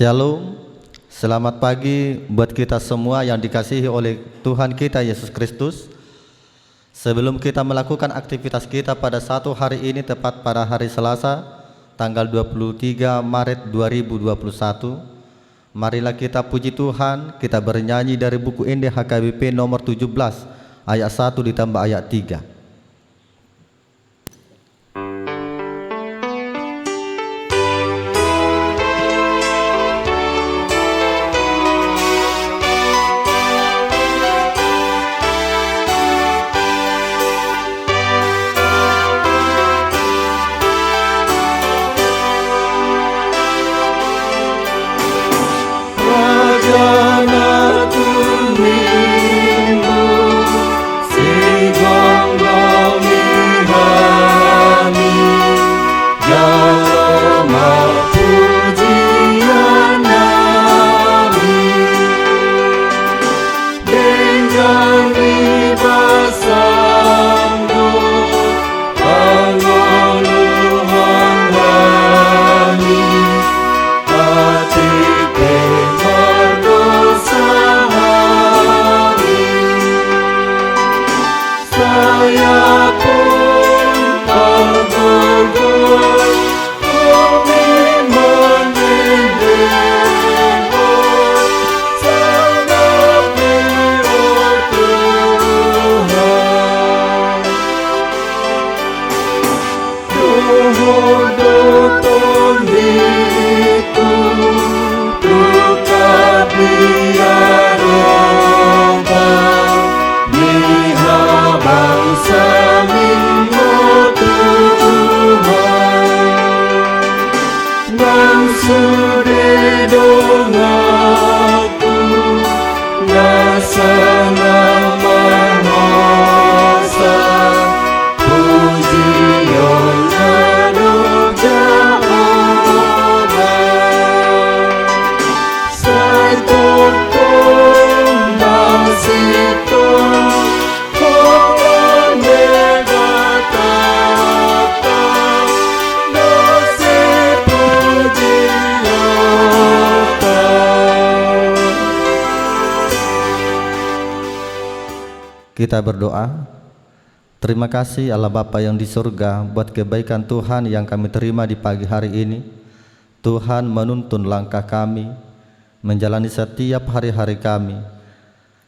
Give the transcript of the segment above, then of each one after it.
Shalom, selamat pagi buat kita semua yang dikasihi oleh Tuhan kita Yesus Kristus. Sebelum kita melakukan aktivitas kita pada satu hari ini, tepat pada hari Selasa, tanggal 23 Maret 2021, marilah kita puji Tuhan, kita bernyanyi dari buku Injil HKBP nomor 17, ayat 1 ditambah ayat 3. Kita berdoa. Terima kasih Allah Bapa yang di surga buat kebaikan Tuhan yang kami terima di pagi hari ini. Tuhan menuntun langkah kami menjalani setiap hari-hari kami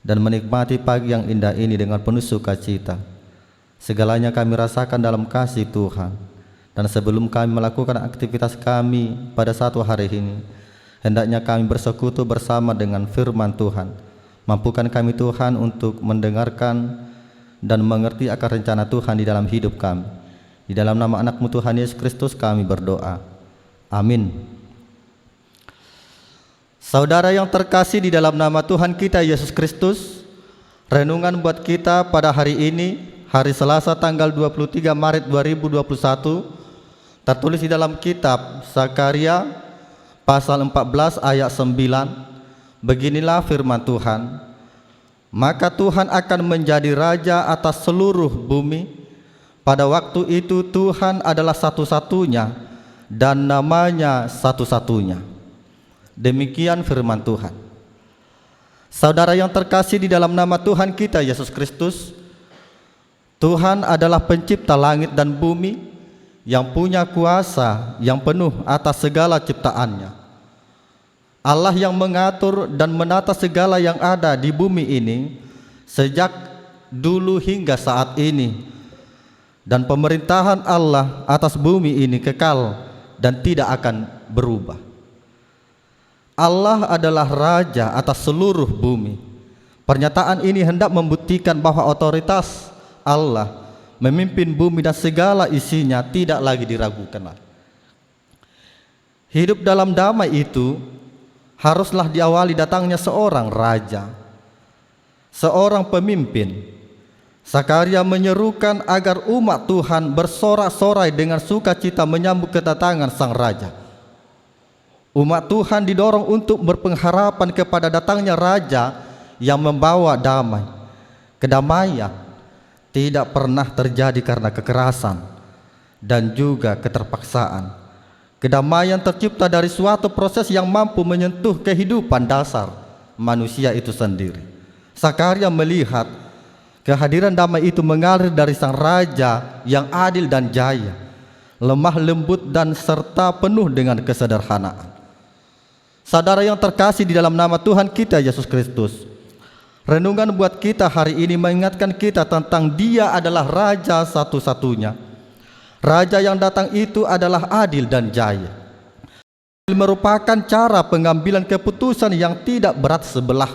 dan menikmati pagi yang indah ini dengan penuh sukacita. Segalanya kami rasakan dalam kasih Tuhan. Dan sebelum kami melakukan aktivitas kami pada satu hari ini, hendaknya kami bersekutu bersama dengan firman Tuhan. Mampukan kami Tuhan untuk mendengarkan dan mengerti akan rencana Tuhan di dalam hidup kami. Di dalam nama anak-Mu Tuhan Yesus Kristus kami berdoa. Amin. Saudara yang terkasih di dalam nama Tuhan kita Yesus Kristus, renungan buat kita pada hari ini, hari Selasa tanggal 23 Maret 2021, tertulis di dalam kitab Zakaria pasal 14 ayat 9. Beginilah firman Tuhan, maka Tuhan akan menjadi raja atas seluruh bumi. Pada waktu itu Tuhan adalah satu-satunya dan namanya satu-satunya. Demikian firman Tuhan. Saudara yang terkasih di dalam nama Tuhan kita Yesus Kristus, Tuhan adalah pencipta langit dan bumi yang punya kuasa yang penuh atas segala ciptaannya. Allah yang mengatur dan menata segala yang ada di bumi ini sejak dulu hingga saat ini, dan pemerintahan Allah atas bumi ini kekal dan tidak akan berubah. Allah adalah raja atas seluruh bumi. Pernyataan ini hendak membuktikan bahwa otoritas Allah memimpin bumi dan segala isinya tidak lagi diragukan. Hidup dalam damai itu haruslah diawali datangnya seorang raja, seorang pemimpin. Zakaria menyerukan agar umat Tuhan bersorak-sorai dengan sukacita menyambut kedatangan sang raja. Umat Tuhan didorong untuk berpengharapan kepada datangnya raja yang membawa damai. Kedamaian tidak pernah terjadi karena kekerasan dan juga keterpaksaan. Kedamaian tercipta dari suatu proses yang mampu menyentuh kehidupan dasar manusia itu sendiri. Sakaria melihat kehadiran damai itu mengalir dari sang raja yang adil dan jaya, lemah lembut dan serta penuh dengan kesederhanaan. Saudara yang terkasih di dalam nama Tuhan kita Yesus Kristus, renungan buat kita hari ini mengingatkan kita tentang Dia adalah Raja satu-satunya. Raja yang datang itu adalah adil dan jaya. Merupakan cara pengambilan keputusan yang tidak berat sebelah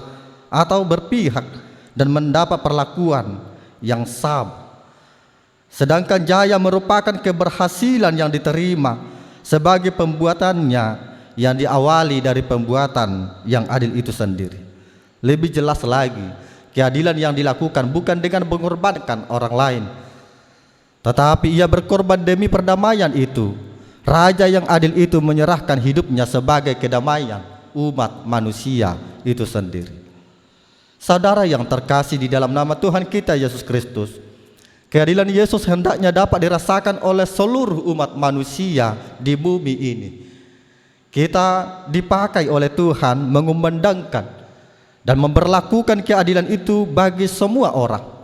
atau berpihak dan mendapat perlakuan yang sama. Sedangkan jaya merupakan keberhasilan yang diterima sebagai pembuatannya yang diawali dari pembuatan yang adil itu sendiri. Lebih jelas lagi, keadilan yang dilakukan bukan dengan mengorbankan orang lain, tetapi ia berkorban demi perdamaian itu. Raja yang adil itu menyerahkan hidupnya sebagai kedamaian umat manusia itu sendiri. Saudara yang terkasih di dalam nama Tuhan kita Yesus Kristus, keadilan Yesus hendaknya dapat dirasakan oleh seluruh umat manusia di bumi ini. Kita dipakai oleh Tuhan mengumandangkan dan memberlakukan keadilan itu bagi semua orang.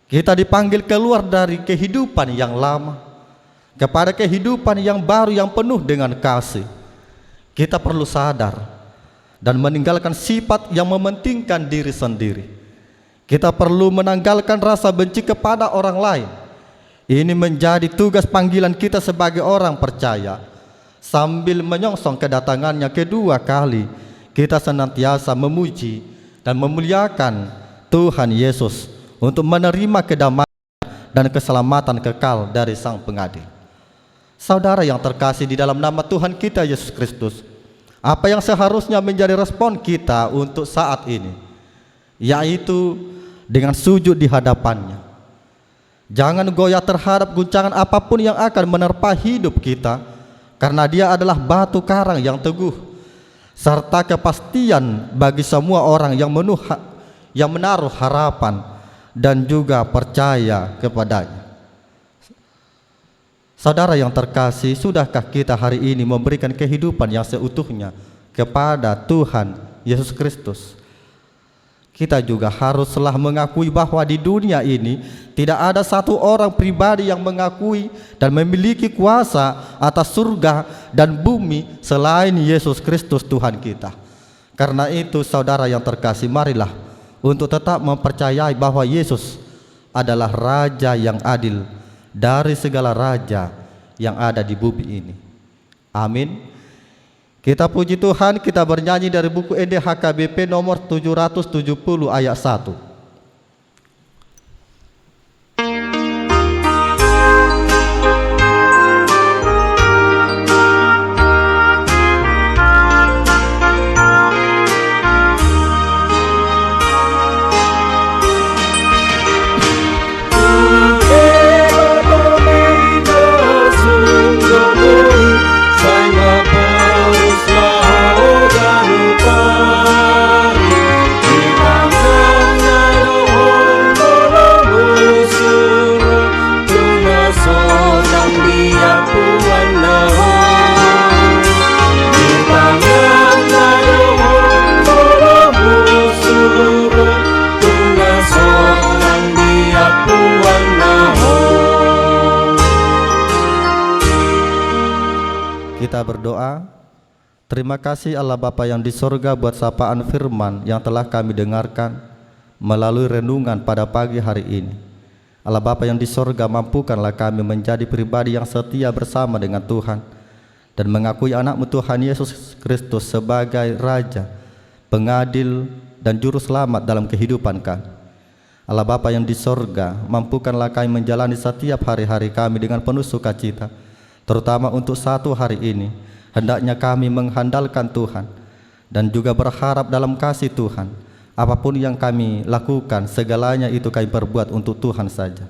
Kita dipanggil keluar dari kehidupan yang lama kepada kehidupan yang baru yang penuh dengan kasih. Kita perlu sadar dan meninggalkan sifat yang mementingkan diri sendiri. Kita perlu menanggalkan rasa benci kepada orang lain. Ini menjadi tugas panggilan kita sebagai orang percaya. Sambil menyongsong kedatangannya kedua kali, kita senantiasa memuji dan memuliakan Tuhan Yesus untuk menerima kedamaian dan keselamatan kekal dari Sang Pengadil. Saudara yang terkasih di dalam nama Tuhan kita Yesus Kristus, apa yang seharusnya menjadi respon kita untuk saat ini, yaitu dengan sujud di hadapannya. Jangan goyah terhadap guncangan apapun yang akan menerpa hidup kita, karena Dia adalah batu karang yang teguh serta kepastian bagi semua orang yang menaruh harapan dan juga percaya kepadanya. Saudara yang terkasih, sudahkah kita hari ini memberikan kehidupan yang seutuhnya kepada Tuhan Yesus Kristus? Kita juga haruslah mengakui bahwa di dunia ini tidak ada satu orang pribadi yang mengakui dan memiliki kuasa atas surga dan bumi selain Yesus Kristus Tuhan kita. Karena itu saudara yang terkasih, marilah untuk tetap mempercayai bahwa Yesus adalah Raja yang adil dari segala raja yang ada di bumi ini. Amin. Kita puji Tuhan, kita bernyanyi dari buku NDHKBP nomor 770 ayat 1. Kita berdoa. Terima kasih Allah Bapa yang di sorga buat sapaan firman yang telah kami dengarkan melalui renungan pada pagi hari ini. Allah Bapa yang di sorga, mampukanlah kami menjadi pribadi yang setia bersama dengan Tuhan dan mengakui anak-Mu Tuhan Yesus Kristus sebagai Raja, Pengadil dan Juru Selamat dalam kehidupan kami. Allah Bapa yang di sorga, mampukanlah kami menjalani setiap hari-hari kami dengan penuh sukacita, terutama untuk satu hari ini. Hendaknya kami mengandalkan Tuhan dan juga berharap dalam kasih Tuhan. Apapun yang kami lakukan, segalanya itu kami perbuat untuk Tuhan saja.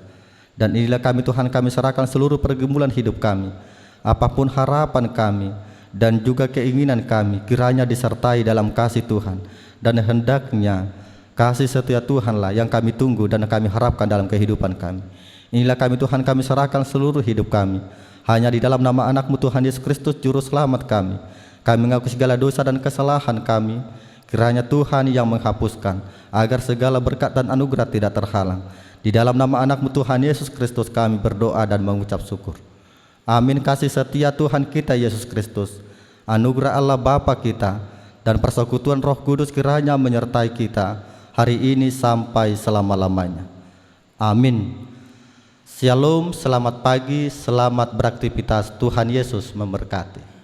Dan inilah kami Tuhan, kami serahkan seluruh pergumulan hidup kami. Apapun harapan kami dan juga keinginan kami, kiranya disertai dalam kasih Tuhan. Dan hendaknya kasih setia Tuhanlah yang kami tunggu dan kami harapkan dalam kehidupan kami. Inilah kami Tuhan, kami serahkan seluruh hidup kami. Hanya di dalam nama anakmu Tuhan Yesus Kristus Juru Selamat kami mengaku segala dosa dan kesalahan kami. Kiranya Tuhan yang menghapuskan, agar segala berkat dan anugerah tidak terhalang. Di dalam nama anakmu Tuhan Yesus Kristus kami berdoa dan mengucap syukur. Amin. Kasih setia Tuhan kita Yesus Kristus, anugerah Allah Bapa kita, dan persekutuan Roh Kudus kiranya menyertai kita hari ini sampai selama-lamanya. Amin. Shalom, selamat pagi, selamat beraktivitas. Tuhan Yesus memberkati.